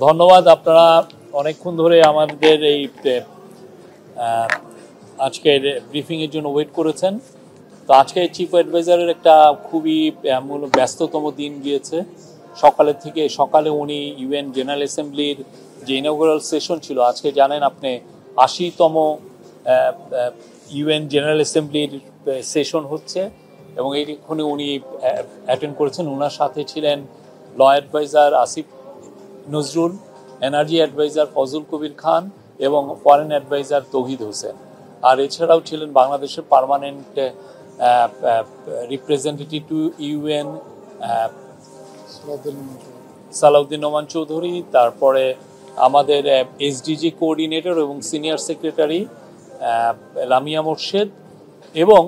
ধন্যবাদ। আপনারা অনেকক্ষণ ধরে আমাদের এই আজকের ব্রিফিংয়ের জন্য ওয়েট করেছেন। তো আজকে চিফ অ্যাডভাইজারের একটা খুবই ব্যস্ততম দিন গিয়েছে। সকালে উনি ইউএন জেনারেল অ্যাসেম্বলির যে ইনঅগুরাল সেশন ছিল, আজকে জানেন আপনি ৮০তম ইউএন জেনারেল অ্যাসেম্বলির সেশন হচ্ছে এবং এইখানে উনি অ্যাটেন্ড করেছেন। ওনার সাথে ছিলেন law adviser Asif Nazrul, energy adviser Fazal Kabir Khan এবং ফরেন অ্যাডভাইজার তৌহিদ হোসেন। আর এছাড়াও ছিলেন বাংলাদেশের permanent representative to UN Salahuddin Noman Chowdhury, তারপরে আমাদের এসডিজি কোঅর্ডিনেটর এবং সিনিয়র সেক্রেটারি লামিয়া মোর্শেদ এবং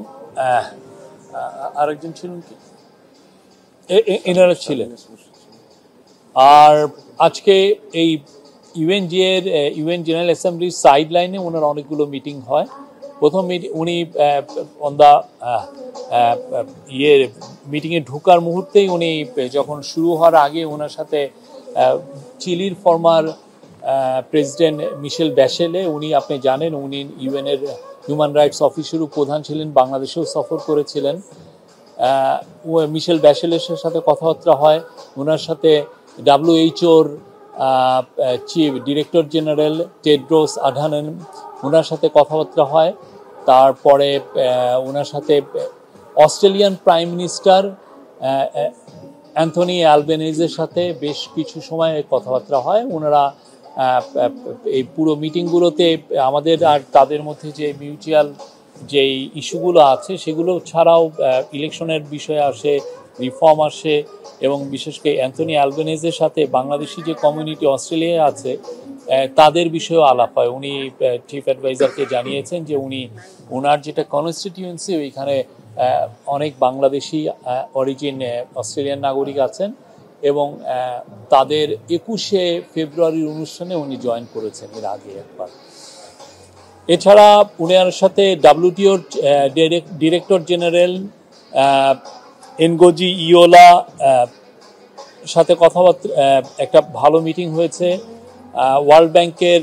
আরেকজন ছিলেন কি, এনারা ছিলেন। আর আজকে এই ইউএন জেনারেল অ্যাসেম্বলির সাইড লাইনে ওনার অনেকগুলো মিটিং হয়। প্রথম উনি অন দ্য মিটিংয়ে ঢোকার মুহূর্তেই উনি যখন শুরু হওয়ার আগে ওনার সাথে চিলির ফর্মার প্রেসিডেন্ট মিশেল ব্যাশেলে, উনি আপনি জানেন উনি ইউএনের হিউম্যান রাইটস অফিসেরও প্রধান ছিলেন, বাংলাদেশেও সফর করেছিলেন। মিশেল ব্যাশেলের সাথে কথাবার্তা হয়। ওনার সাথে WHO-র chief director general Tedros Adhanom, ওনার সাথে কথাবার্তা হয়। তারপরে ওনার সাথে অস্ট্রেলিয়ান প্রাইম মিনিস্টার অ্যান্থনি অ্যালবেনিজের সাথে বেশ কিছু সময় কথাবার্তা হয়। ওনারা এই পুরো মিটিংগুলোতে আমাদের আর তাদের মধ্যে যে মিউচুয়াল যেই ইস্যুগুলো আছে সেগুলো ছাড়াও ইলেকশনের বিষয়ে আসে, রিফর্ম আসে এবং বিশেষ করে অ্যান্থনি অ্যালবেনিজের সাথে বাংলাদেশি যে কমিউনিটি অস্ট্রেলিয়ায় আছে তাদের বিষয়েও আলাপ হয়। উনি চিফ অ্যাডভাইজারকে জানিয়েছেন যে ওনার যেটা কনস্টিটিউয়েন্সি ওইখানে অনেক বাংলাদেশি অরিজিন অস্ট্রেলিয়ান নাগরিক আছেন এবং তাদের ২১শে ফেব্রুয়ারির অনুষ্ঠানে উনি জয়েন করেছেন এর আগে একবার। এছাড়া উনার সাথে WTO-র ডিরেক্টর জেনারেল এনগোজি ইয়োলা সাথে কথাবার্তা, একটা ভালো মিটিং হয়েছে। ওয়ার্ল্ড ব্যাংকের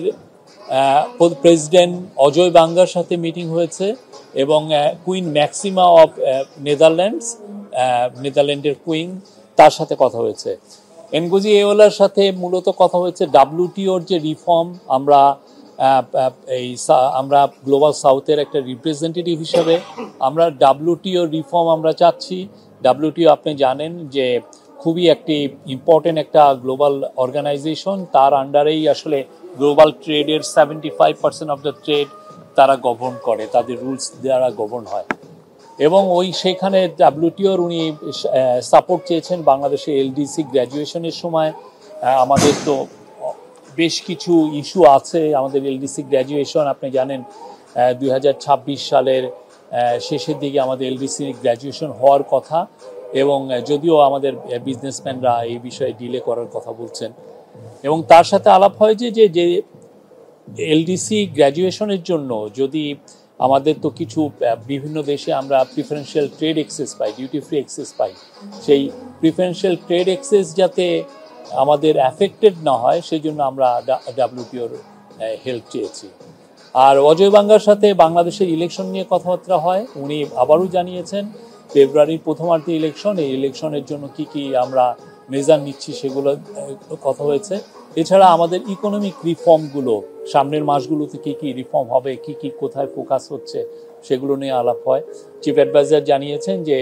প্রেসিডেন্ট অজয় বাঙ্গার সাথে মিটিং হয়েছে এবং কুইন ম্যাক্সিমা অফ নেদারল্যান্ডের কুইন, তার সাথে কথা হয়েছে। এনগোজি ইয়োলার সাথে মূলত কথা হয়েছে WTO-র যে রিফর্ম, আমরা গ্লোবাল সাউথের একটা রিপ্রেজেন্টেটিভ হিসাবে আমরা WTO রিফর্ম আমরা চাচ্ছি। WTO আপনি জানেন যে খুবই একটি ইম্পর্টেন্ট একটা গ্লোবাল অর্গানাইজেশন, তার আন্ডারেই আসলে গ্লোবাল ট্রেডের 75% অফ দ্য ট্রেড তারা গভর্ন করে, তাদের রুলস দ্বারা গভর্ন হয় এবং সেখানে WTO-র উনি সাপোর্ট চেয়েছেন বাংলাদেশে LDC গ্র্যাজুয়েশনের সময়। আমাদের তো বেশ কিছু ইস্যু আছে, আমাদের LDC গ্র্যাজুয়েশন আপনি জানেন 2026 সালের শেষের দিকে আমাদের LDC গ্র্যাজুয়েশন হওয়ার কথা এবং যদিও আমাদের বিজনেসম্যানরা এই বিষয়ে ডিলে করার কথা বলছেন এবং তার সাথে আলাপ হয় যে LDC গ্র্যাজুয়েশনের জন্য যদি আমাদের তো কিছু বিভিন্ন দেশে আমরা প্রিফারেন্সিয়াল ট্রেড অ্যাক্সেস পাই, ডিউটি ফ্রি অ্যাক্সেস পাই, সেই প্রিফারেন্সিয়াল ট্রেড অ্যাক্সেস যাতে আমাদের অ্যাফেক্টেড না হয় সেই জন্য আমরা WTO-র হেল্প চেয়েছি। আর অজয় বাঙ্গার সাথে বাংলাদেশের ইলেকশন নিয়ে কথাবার্তা হয়। উনি আবারও জানিয়েছেন ফেব্রুয়ারির প্রথমার্ধে ইলেকশন, এই ইলেকশনের জন্য কি আমরা মেজার নিচ্ছি সেগুলো কথা হয়েছে। এছাড়া আমাদের ইকোনমিক রিফর্মগুলো সামনের মাসগুলোতে কি রিফর্ম হবে, কি কোথায় ফোকাস হচ্ছে সেগুলো নিয়ে আলাপ হয়। চিফ অ্যাডভাইজার জানিয়েছেন যে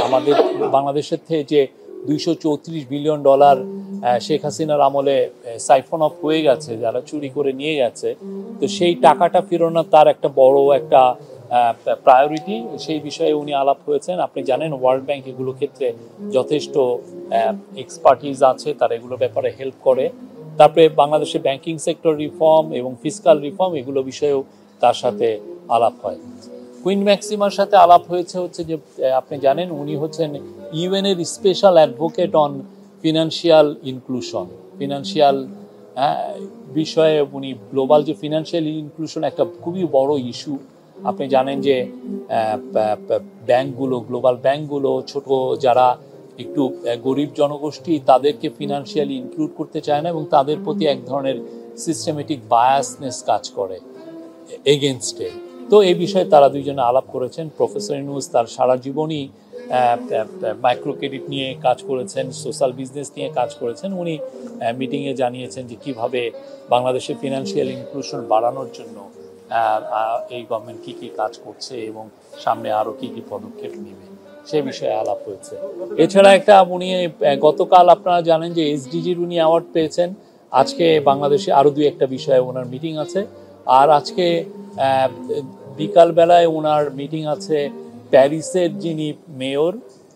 আমাদের বাংলাদেশের থেকে যে $234 বিলিয়ন শেখ হাসিনার আমলে সাইফন অফ হয়ে গেছে, যারা চুরি করে নিয়ে গেছে, তো সেই টাকাটা ফেরানো তার একটা বড় একটা প্রায়োরিটি, সেই বিষয়ে উনি আলাপ হয়েছেন। আপনি জানেন ওয়ার্ল্ড ব্যাংক এগুলো ক্ষেত্রে যথেষ্ট এক্সপার্টিজ আছে, তারা এগুলো ব্যাপারে হেল্প করে। তারপরে বাংলাদেশের ব্যাংকিং সেক্টর রিফর্ম এবং ফিসকাল রিফর্ম এগুলো বিষয়েও তার সাথে আলাপ হয়। কুইন ম্যাক্সিমার সাথে আলাপ হচ্ছে যে আপনি জানেন উনি হচ্ছেন ইউএনের special advocate on financial inclusion, financial বিষয়ে উনি গ্লোবাল যে ফিনান্সিয়াল ইনক্লুশন একটা খুবই বড় ইস্যু। আপনি জানেন যে ব্যাংকগুলো, গ্লোবাল ব্যাংকগুলো ছোট যারা একটু গরিব জনগোষ্ঠী তাদেরকে ফিনান্সিয়ালি ইনক্লুড করতে চায় না এবং তাদের প্রতি এক ধরনের সিস্টেমেটিক বায়াসনেস কাজ করে এগেনস্টে। তো এই বিষয়ে তারা দুইজনে আলাপ করেছেন। প্রফেসর ইউনূস তার সারা জীবনই মাইক্রো ক্রেডিট নিয়ে কাজ করেছেন, সোশ্যাল বিজনেস নিয়ে কাজ করেছেন। উনি মিটিংয়ে জানিয়েছেন যে কিভাবে বাংলাদেশে ফিনান্সিয়াল ইনক্লুশন বাড়ানোর জন্য এই গভর্নমেন্ট কী কী কাজ করছে এবং সামনে আরও কী কী পদক্ষেপ নেবে সে বিষয়ে আলাপ হয়েছে। এছাড়া উনি গতকাল আপনারা জানেন যে এসডিজির উনি অ্যাওয়ার্ড পেয়েছেন। আজকে বাংলাদেশে আরও দুই একটা বিষয়ে ওনার মিটিং আছে। আর আজকে বিকালবেলায় ওনার মিটিং আছে প্যারিসের যিনি মেয়র,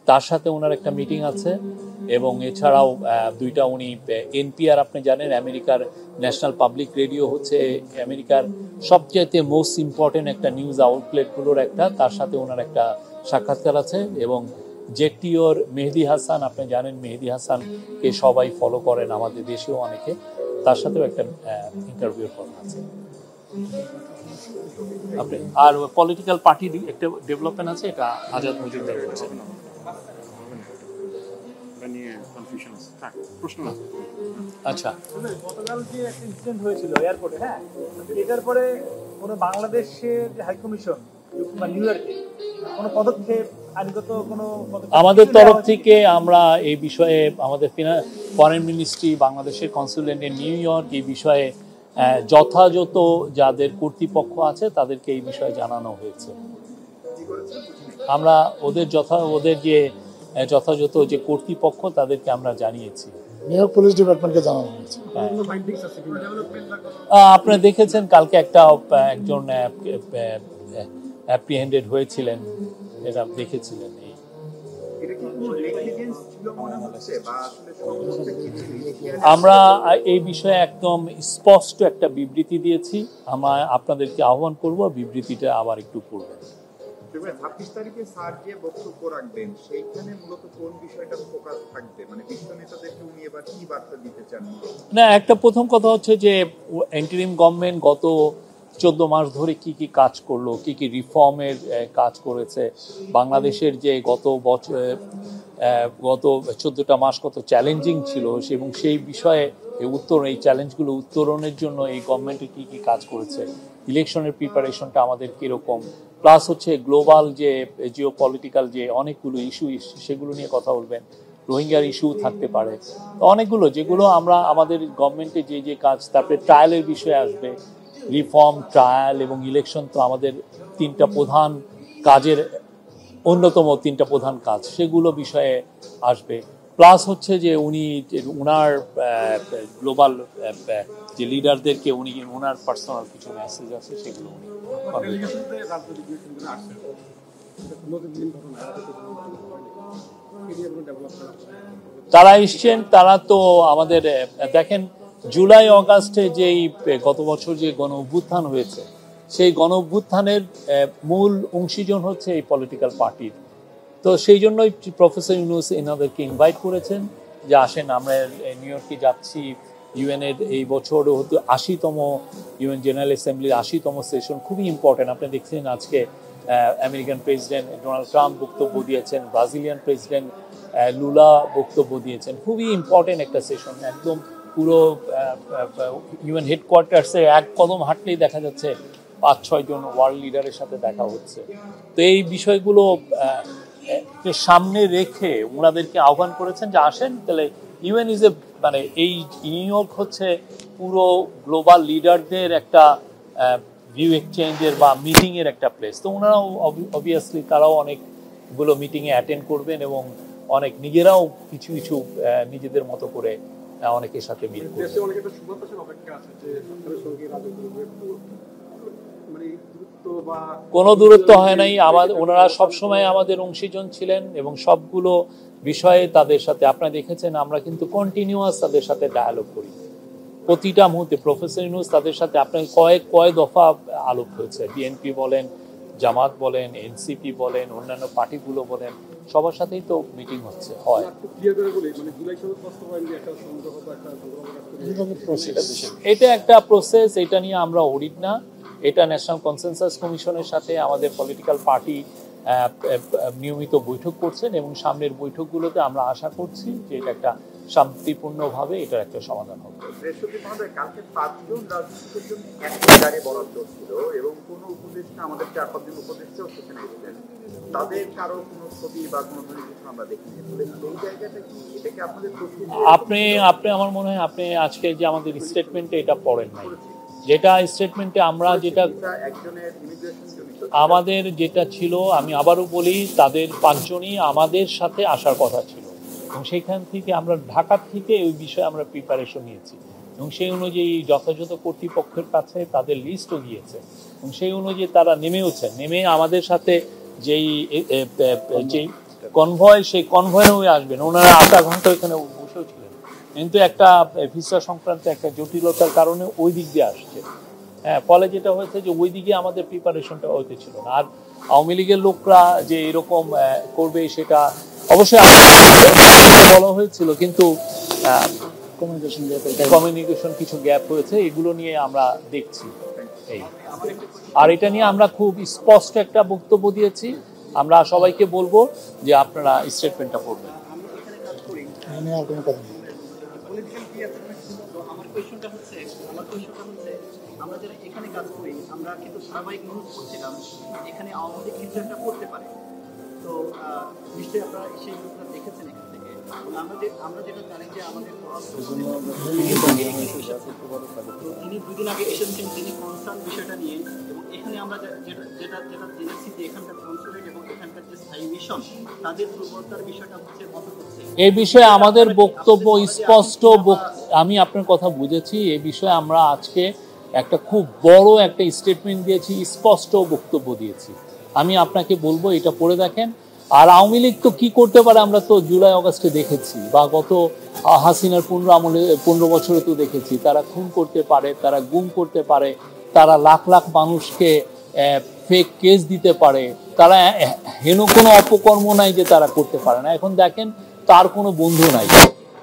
তার সাথে ওনার একটা মিটিং আছে। এবং এছাড়াও দুইটা উনি এনপিআর, আপনি জানেন আমেরিকার ন্যাশনাল পাবলিক রেডিও হচ্ছে আমেরিকার সবচেয়ে মোস্ট ইম্পর্টেন্ট একটা নিউজ আউটলেটগুলোর একটা, তার সাথে ওনার একটা সাক্ষাৎকার আছে। এবং জেটিওর মেহেদি হাসান, আপনি জানেন মেহেদি হাসানকে সবাই ফলো করেন আমাদের দেশেও অনেকে, তার সাথেও একটা ইন্টারভিউ করা আছে। আর পলিটিক্যাল পার্টির একটা ডেভেলপমেন্ট আছে, এটা আজাদ মজুমদার বলছেন। আচ্ছা, গতকাল যে একটা ইনসিডেন্ট হয়েছিল এয়ারপোর্টে, হ্যাঁ, এটার পরে কোনো বাংলাদেশের যে হাই কমিশন বা নিউ ইয়র্কে কোনো পদক্ষেপ, আইনগত কোনো আমাদের তরফ থেকে আমরা এই বিষয়ে আমাদের ফরেন মিনিস্ট্রি, বাংলাদেশের কনসুলেট ইন নিউ ইয়র্ক এই বিষয়ে যথাযথ যাদের কর্তৃপক্ষ আছে তাদেরকে এই বিষয়ে জানানো হয়েছে। আমরা ওদের যে যথাযথ যে কর্তৃপক্ষ তাদেরকে আমরা জানিয়েছি। নিউ ইয়র্ক পুলিশ ডিপার্টমেন্টকে জানানো হয়েছে। আপনারা দেখেছেন কালকে একজন অ্যাপ্রিহেন্ডেড হয়েছিলেন, এটা দেখেছিলেন। আমরা এই বিষয়ে একদম স্পষ্ট একটা বিবৃতি দিয়েছি। আমরা আপনাদেরকে আহ্বান করব বিবৃতিটা আবার একটু পড়বেন। 26 তারিখে স্যার যে বক্তব্য রাখবেন সেইখানে মূলত কোন বিষয়টা ফোকাস থাকবে, মানে বিশ্ব নেতাদেরকে উনি এবার কি বার্তা দিতে চান? না, একটা প্রথম কথা হচ্ছে যে ইন্টারিম গভর্নমেন্ট গত 14 মাস ধরে কি কি কাজ করলো, কি কি রিফর্মের কাজ করেছে, বাংলাদেশের যে গত 14টা মাস কত চ্যালেঞ্জিং ছিল এবং সেই বিষয়ে এই চ্যালেঞ্জগুলো উত্তরণের জন্য এই গভর্নমেন্টের কি কি কাজ করেছে, ইলেকশনের প্রিপারেশনটা আমাদের কীরকম, প্লাস হচ্ছে গ্লোবাল যে জিও পলিটিক্যাল যে অনেকগুলো ইস্যু সেগুলো নিয়ে কথা বলবেন। রোহিঙ্গার ইস্যু থাকতে পারে, তো অনেকগুলো যেগুলো আমরা আমাদের গভর্নমেন্টে যে কাজ, তারপরে ট্রায়ালের বিষয়ে আসবে, রিফর্ম, ট্রায়াল এবং ইলেকশন তো আমাদের তিনটা প্রধান কাজের অন্যতম তিনটা প্রধান কাজ, সেগুলো বিষয়ে আসবে। প্লাস হচ্ছে যে উনার গ্লোবাল যে লিডারদেরকে উনার পার্সোনাল কিছু মেসেজ আছে সেগুলো উনি তারা এসছেন। তারা তো আমাদের দেখেন জুলাই অগাস্টে যেই গত বছর যে গণ অভ্যুত্থান হয়েছে, সেই গণ অভ্যুত্থানের মূল অংশীজন হচ্ছে এই পলিটিক্যাল পার্টির। তো সেই জন্যই প্রফেসর ইউনূস এনাদেরকে ইনভাইট করেছেন যে আসেন, আমরা নিউ ইয়র্কে যাচ্ছি। ইউএনের এই বছর হতো 80তম ইউএন জেনারেল অ্যাসেম্বলির 80তম সেশন, খুবই ইম্পর্টেন্ট। আপনি দেখছেন আজকে আমেরিকান প্রেসিডেন্ট ডোনাল্ড ট্রাম্প বক্তব্য দিয়েছেন, ব্রাজিলিয়ান প্রেসিডেন্ট লুলা বক্তব্য দিয়েছেন। খুবই ইম্পর্টেন্ট একটা সেশন। একদম পুরো ইউএন হেডকোয়ার্টার্সে এক কদম হাঁটলেই দেখা যাচ্ছে 5-6 জন ওয়ার্ল্ড লিডারের সাথে দেখা হচ্ছে। তো এই বিষয়গুলো সামনে রেখে ওনাদেরকে আহ্বান করেছেন যে আসেন, তাহলে ইউএন ইজ মানে এই নিউ ইয়র্ক হচ্ছে পুরো গ্লোবাল লিডারদের একটা ভিউ এক্সচেঞ্জের বা মিটিংয়ের একটা প্লেস। তো ওনারাও অবভিয়াসলি তারাও অনেকগুলো মিটিংয়ে অ্যাটেন্ড করবেন এবং অনেক নিজেরাও কিছু কিছু নিজেদের মতো করে অনেকের সাথে মিট করবেন। কোনো দূরত্ব হয় নাই। ওনারা সবসময় আমাদের অংশীজন ছিলেন এবং সবগুলো বিষয়ে তাদের সাথে আপনারা দেখেছেন আমরা কিন্তু কন্টিনিউয়াস তাদের সাথে ডায়ালগ করি প্রতিটা মুহূর্তে। প্রফেসর ইউনূস তাদের সাথে আপনার কয়েক দফা আলোক হয়েছে। বিএনপি বলেন, জামাত বলেন, এনসিপি বলেন, অন্যান্য পার্টিগুলো বলেন, সবার সাথেই তো মিটিং হচ্ছে হয়। এটা একটা প্রসেস, এটা নিয়ে আমরা অডিট না, এটা ন্যাশনাল কনসেনসাস কমিশনের সাথে আমাদের পলিটিক্যাল পার্টি নিয়মিত বৈঠক করছেন এবং সামনের বৈঠকগুলোতে আমরা আশা করছি যে এটা একটা শান্তিপূর্ণভাবে এটার একটা সমাধান হবে। বৃহস্পতি মহোদয়, কালকে 5 জন রাজনীতিকের জন্য একটা গাড়ি বরাদ্দ ছিল এবং কোনো উপদেষ্টা, আমাদের 4-5 জন উপদেষ্টাও সেখানে এসেছেন, তাদের কারো কোনো ছবি বা কোনো ধরনের কিছু আমরা দেখিনি। এই জায়গাটা কি, এটাকে আপনাদের আপনি আমার মনে হয় আপনি আজকে যে আমাদের স্টেটমেন্টে এটা পড়েন নাই, যেটা স্টেটমেন্টে আমরা যেটা একজনের ইমিগ্রেশন জনিত আমাদের যেটা ছিল, আমি আবারও বলি, তাদের 5 জনই আমাদের সাথে আসার কথা ছিল এবং সেখান থেকে আমরা ঢাকা থেকে ওই বিষয়ে আমরা প্রিপারেশন নিয়েছি এবং সেই অনুযায়ী যথাযথ কর্তৃপক্ষের কাছে তাদের লিস্টও গিয়েছে এবং সেই অনুযায়ী তারা নেমে আমাদের সাথে যেই কনভয়, সেই কনভয়ে আসবেন। ওনারা আধা ঘন্টা ওইখানে বসেও ছিলেন, কিন্তু একটা ভিসা সংক্রান্ত একটা জটিলতার কারণে ওই দিক দিয়ে আসছে। হ্যাঁ, ফলে যেটা হয়েছে যে ওই দিকে আমাদের প্রিপারেশনটা হইতে ছিল না। আর আওয়ামী লীগের লোকরা যে এরকম করবে সেটা অবশ্যই বলা হয়েছিল, কিন্তু কমিউনিকেশন কিছু গ্যাপ হয়েছে, এগুলো নিয়ে আমরা দেখছি। এই আর এটা নিয়ে আমরা খুব স্পষ্ট একটা বক্তব্য দিয়েছি, আমরা সবাইকে বলবো যে আপনারা স্টেটমেন্টটা পড়বেন। আর কোনো কথা নেই। আমার কোয়েশ্চনটা হচ্ছে আমরা যারা এখানে কাজ করি, আমরা কিন্তু ধারাবাহিক নিউজ করছিলাম এখানে আওয়ামী লীগ কিছু একটা করতে পারে। তো নিশ্চয়ই আপনারা সেই নিউজটা দেখেছেন এখান থেকে। আমরা যেটা জানি যে আমাদের তিনি 2 দিন আগে এসেছেন, তিনি কনসার্ন বিষয়টা নিয়ে, এবং এখানে আমরা যেটা জেনেছি যে এখানকার কনসুলেট এবং এখানকার যে স্থায়ী মিশন তাদের দুর্বলতার বিষয়টা হচ্ছে মনে হচ্ছে। এই বিষয়ে আমাদের বক্তব্য স্পষ্ট, আমি আপনার কথা বুঝেছি। এই বিষয়ে আমরা আজকে একটা খুব বড় একটা স্টেটমেন্ট দিয়েছি, স্পষ্ট বক্তব্য দিয়েছি। আমি আপনাকে বলবো এটা পড়ে দেখেন। আর আওয়ামী লীগ তো কি করতে পারে আমরা তো জুলাই আগস্টে দেখেছি, বা গত হাসিনার 15 বছরে তো দেখেছি। তারা খুন করতে পারে, তারা গুম করতে পারে, তারা লাখ লাখ মানুষকে ফেক কেস দিতে পারে, তারা হেন কোনো অপকর্ম নাই যে তারা করতে পারে না। এখন দেখেন তার কোনো বন্ধু নাই,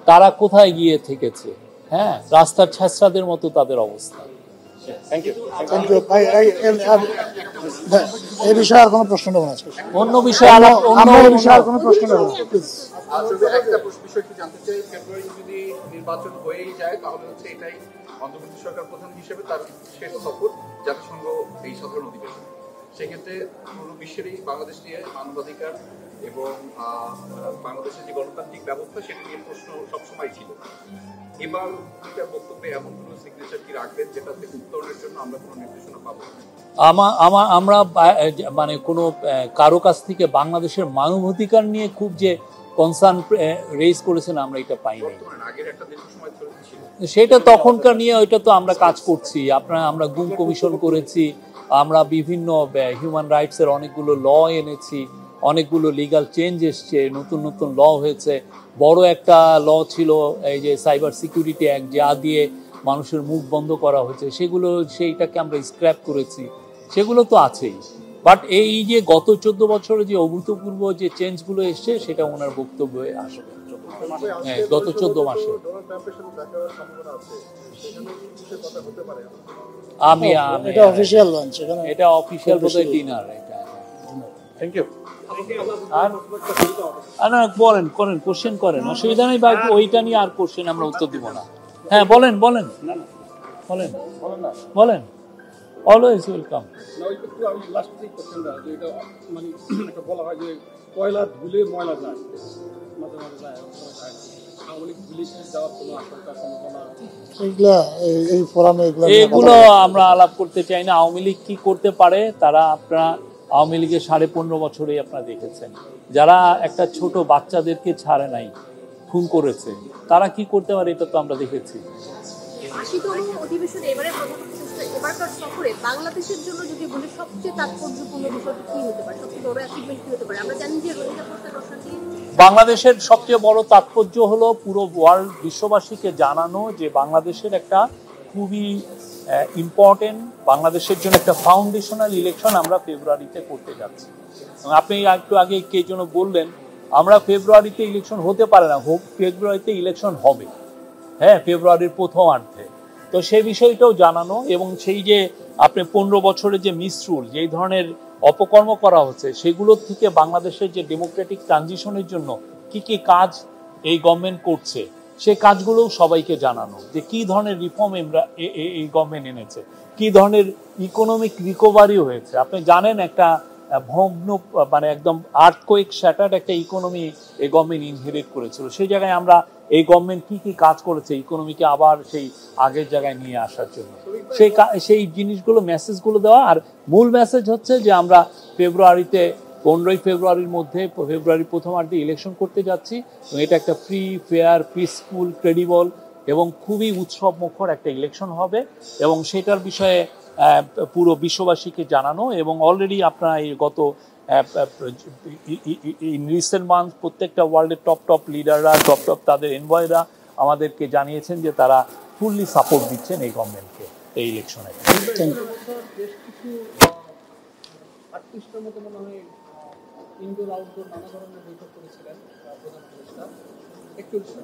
তারা কোথায় গিয়ে থেকেছে। হ্যাঁ, রাস্তার ছেঁচড়াদের মতো তাদের অবস্থা। এই বিষয়ে আর কোনো প্রশ্ন নেব না। অন্য বিষয়ে আর কোনো প্রশ্ন নেব না। আসলে একটা বিষয় একটু জানতে চাই, ফেব্রুয়ারি যদি নির্বাচন হয়েই যায় তাহলে হচ্ছে এটাই অন্তর্বর্তী সরকার প্রধান হিসেবে তার শেষ সফর জাতিসংঘ এই সাধারণ অধিবেশন। সেক্ষেত্রে পুরো বিশ্বেরই বাংলাদেশ নিয়ে মানবাধিকার এবং বাংলাদেশের যে গণতান্ত্রিক ব্যবস্থা সেটা নিয়ে প্রশ্ন সবসময় ছিল। এবার বক্তব্যে এমন কোনো সিগনেচার কি রাখবেন যেটা থেকে উত্তরণের জন্য আমরা কোনো নির্দেশনা পাবো? আমরা মানে কোনো কারো কাছ থেকে বাংলাদেশের মানবাধিকার নিয়ে খুব যে কনসার্ন রেজ করেছেন আমরা এটা পাইনি। সেটা তখনকার নিয়ে ওইটা তো আমরা কাজ করছি। আমরা গুম কমিশন করেছি, আমরা বিভিন্ন হিউম্যান রাইটসের অনেকগুলো ল এনেছি, অনেকগুলো লিগাল চেঞ্জ এসছে, নতুন নতুন ল হয়েছে। বড় একটা ল ছিল এই যে সাইবার সিকিউরিটি অ্যাক্ট, যা দিয়ে মানুষের মুখ বন্ধ করা হয়েছে, সেইটাকে আমরা স্ক্র্যাপ করেছি। সেগুলো তো আছেই, বাট এই যে গত 14 বছরে যে অভূতপূর্ব যে চেঞ্জগুলো এসছে সেটা ওনার বক্তব্যে আসবে। হ্যাঁ, গত 14 মাসে এটা অফিশিয়াল লঞ্চ, এটা অফিশিয়াল বোধহয় ডিনার। এটা থ্যাংক ইউ। আর না, বলেন কোশ্চেন করেন, অসুবিধা নেই। বা ওইটা নিয়ে আর কোশ্চেন আমরা উত্তর দিব না। হ্যাঁ, বলেন অলওয়েজ ওয়েলকাম। আমি লাস্ট যে কোশ্চেনটা, এটা মানে একটা বলা হয় যে কয়লা ধুলে ময়লা যায়, মাঝে মাঝে যায়, আওয়ামী লীগ ধুলে যাওয়ার কোনো আশঙ্কা সম্ভাবনা? এগুলো আমরা আলাপ করতে চাই না। আওয়ামী লীগ কি করতে পারে, আপনারা আওয়ামী লীগের 15.5 বছরেই আপনারা দেখেছেন, যারা একটা ছোট বাচ্চাদেরকে ছাড়ে নাই, খুন করেছে, তারা কি করতে পারে এটা তো আমরা দেখেছি। 80তম অধিবেশনে এবারকার সফরে বাংলাদেশের জন্য যদি বলি সবচেয়ে তাৎপর্যপূর্ণ বিষয়টা কি হতে পারে, সবচেয়ে বড় অ্যাচিভমেন্ট কি হতে পারে? আমরা জানি যে রোহিঙ্গা প্রত্যাশী বাংলাদেশের সবচেয়ে বড় তাৎপর্য হলো পুরো ওয়ার্ল্ড বিশ্ববাসীকে জানানো যে বাংলাদেশের একটা খুবই ইম্পর্টেন্ট, বাংলাদেশের জন্য একটা ফাউন্ডেশনাল ইলেকশন আমরা ফেব্রুয়ারিতে করতে যাচ্ছি। আপনি একটু আগে কে যেন বললেন আমরা ফেব্রুয়ারিতে ইলেকশন হতে পারে না, ফেব্রুয়ারিতে ইলেকশন হবে। হ্যাঁ, ফেব্রুয়ারির প্রথমার্ধে। তো সেই বিষয়টাও জানানো, এবং সেই যে আপনি 15 বছরের যে মিসরুল, যেই ধরনের অপকর্ম করা হচ্ছে, সেগুলোর থেকে বাংলাদেশের যে ডেমোক্রেটিক ট্রানজিশনের জন্য কি কি কাজ এই গভর্নমেন্ট করছে, সেই কাজগুলোও সবাইকে জানানো, যে কি ধরনের রিফর্ম এই গভর্নমেন্ট এনেছে, কি ধরনের ইকোনমিক রিকভারি হয়েছে। আপনি জানেন একটা ভগ্ন মানে একদম আর্থকোয়েক শ্যাটার্ড একটা ইকোনমি এই গভর্নমেন্ট ইনহেরিট করেছিল। সেই জায়গায় আমরা এই গভর্নমেন্ট কি কি কাজ করেছে ইকোনমিকে আবার সেই আগের জায়গায় নিয়ে আসার জন্য, সেই জিনিসগুলো মেসেজগুলো দেওয়া। আর মূল মেসেজ হচ্ছে যে আমরা ফেব্রুয়ারিতে 15ই ফেব্রুয়ারির মধ্যে ফেব্রুয়ারি প্রথমার্ধে ইলেকশন করতে যাচ্ছি এবং এটা একটা ফ্রি, ফেয়ার, পিসফুল, ক্রেডিবল এবং খুবই উৎসব মুখর একটা ইলেকশন হবে এবং সেটার বিষয়ে পুরো বিশ্ববাসীকে জানানো। এবং অলরেডি আপনারা এই গত ইন রিসেন্ট মান্থ প্রত্যেকটা ওয়ার্ল্ডের টপ লিডাররা, টপ তাদের এনভয়রা আমাদেরকে জানিয়েছেন যে তারা ফুললি সাপোর্ট দিচ্ছেন এই গভর্নমেন্টকে এই ইলেকশনে। বেশ কিছু 38টার মতো মনে হয় ইনডোর আউটডোর নানা ধরনের বৈঠক করেছিলেন প্রধান উপদেষ্টা, 41টা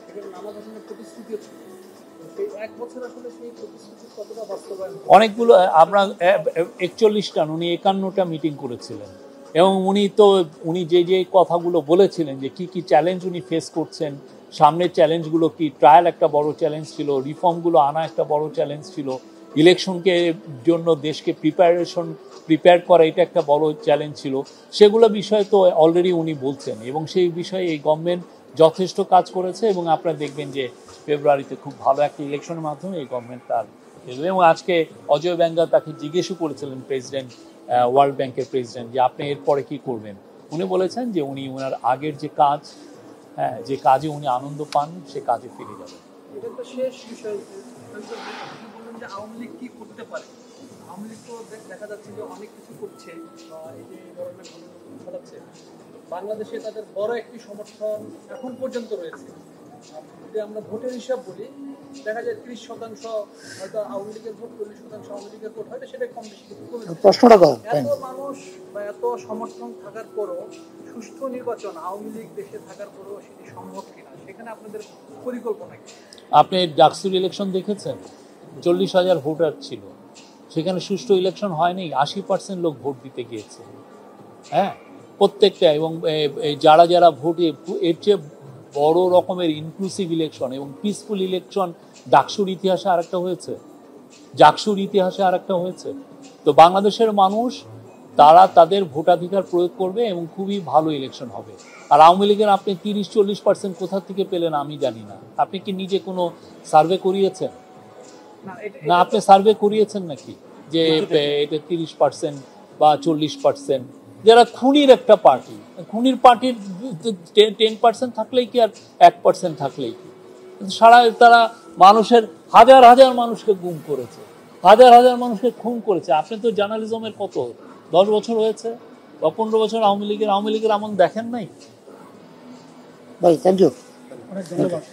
এখানে নানা ধরনের প্রতিশ্রুতিও ছিল। সেই এক বছর আসলে সেই প্রতিশ্রুতি কতটা বাস্তবায়ন? অনেকগুলো, আমরা 41টা উনি 51টা মিটিং করেছিলেন এবং উনি যে কথাগুলো বলেছিলেন যে কি কি চ্যালেঞ্জ উনি ফেস করছেন, সামনের চ্যালেঞ্জগুলো কি, ট্রায়াল একটা বড় চ্যালেঞ্জ ছিল, রিফর্মগুলো আনা একটা বড় চ্যালেঞ্জ ছিল, ইলেকশনকে জন্য দেশকে প্রিপেয়ার করা এটা একটা বড় চ্যালেঞ্জ ছিল, সেগুলো বিষয়ে তো অলরেডি উনি বলছেন এবং সেই বিষয়ে এই গভর্নমেন্ট যথেষ্ট কাজ করেছে। এবং আপনারা দেখবেন যে ফেব্রুয়ারিতে খুব ভালো একটা ইলেকশনের মাধ্যমে এই গভর্নমেন্ট তার, এবং আজকে অজয় ব্যাঙ্গা তাকে জিজ্ঞেসও করেছিলেন প্রেসিডেন্ট, ওয়ার্ল্ড ব্যাংকের প্রেসিডেন্ট, যে আপনি এরপরে কি করবেন। উনি বলেছেন যে উনি ওনার আগের যে কাজ, যে কাজে উনি আনন্দ পান সে কাজে ফিরে যাবেন। এটা তো শেষ বিষয়। আপনি বললেন যে আওয়ামী লীগ কি করতে পারে। আওয়ামী লীগ তো দেখা যাচ্ছে যে অনেক কিছু করছে, এই যে ধরনের ঘটনা ঘটাচ্ছে, বাংলাদেশে তাদের বড় একটি সমর্থন এখন পর্যন্ত রয়েছে। যদি আমরা ভোটের হিসাব বলি, দেখা যায় 30% হয়তো আওয়ামী লীগের ভোট, 40% আওয়ামী লীগের ভোট, হয়তো সেটা কম বেশি প্রশ্নটা করেন। এত মানুষ বা এত সমর্থন থাকার পরও সুষ্ঠু নির্বাচন আওয়ামী লীগ দেশে থাকার পরও সেটি সম্ভব কিনা, সেখানে আপনাদের পরিকল্পনা কি? আপনি ডাকসুর ইলেকশন দেখেছেন, 40,000 ভোটার ছিল, সেখানে সুষ্ঠু ইলেকশন হয়নি, 80% লোক ভোট দিতে গিয়েছে। প্রত্যেকটা, এবং যারা ভোট, এর চেয়ে বড় রকমের ইনক্লুসিভ ইলেকশন এবং পিসফুল ইলেকশন ডাকসুর ইতিহাসে আরেকটা হয়েছে, জাকসুর ইতিহাসে আরেকটা হয়েছে। তো বাংলাদেশের মানুষ তারা তাদের ভোটাধিকার প্রয়োগ করবে এবং খুবই ভালো ইলেকশন হবে। আর আওয়ামী লীগের আপনি 30-40% কোথা থেকে পেলেন আমি জানি না। আপনি কি নিজে কোনো সার্ভে করিয়েছেন? না, আপনি সার্ভে করিয়েছেন নাকি যে এটা 30% বা 40%? যারা খুনির একটা পার্টি, খুনির পার্টির 10% থাকলেই কি আর 1% থাকলেই কি? সারা তারা মানুষের হাজার হাজার মানুষকে গুম করেছে, হাজার হাজার মানুষকে খুন করেছে। আপনি তো জার্নালিজমের কত 10 বছর হয়েছে বা 15 বছর আওয়ামী লীগের আমল দেখেন নাই? ভাই থ্যাংক ইউ। অনেক ধন্যবাদ।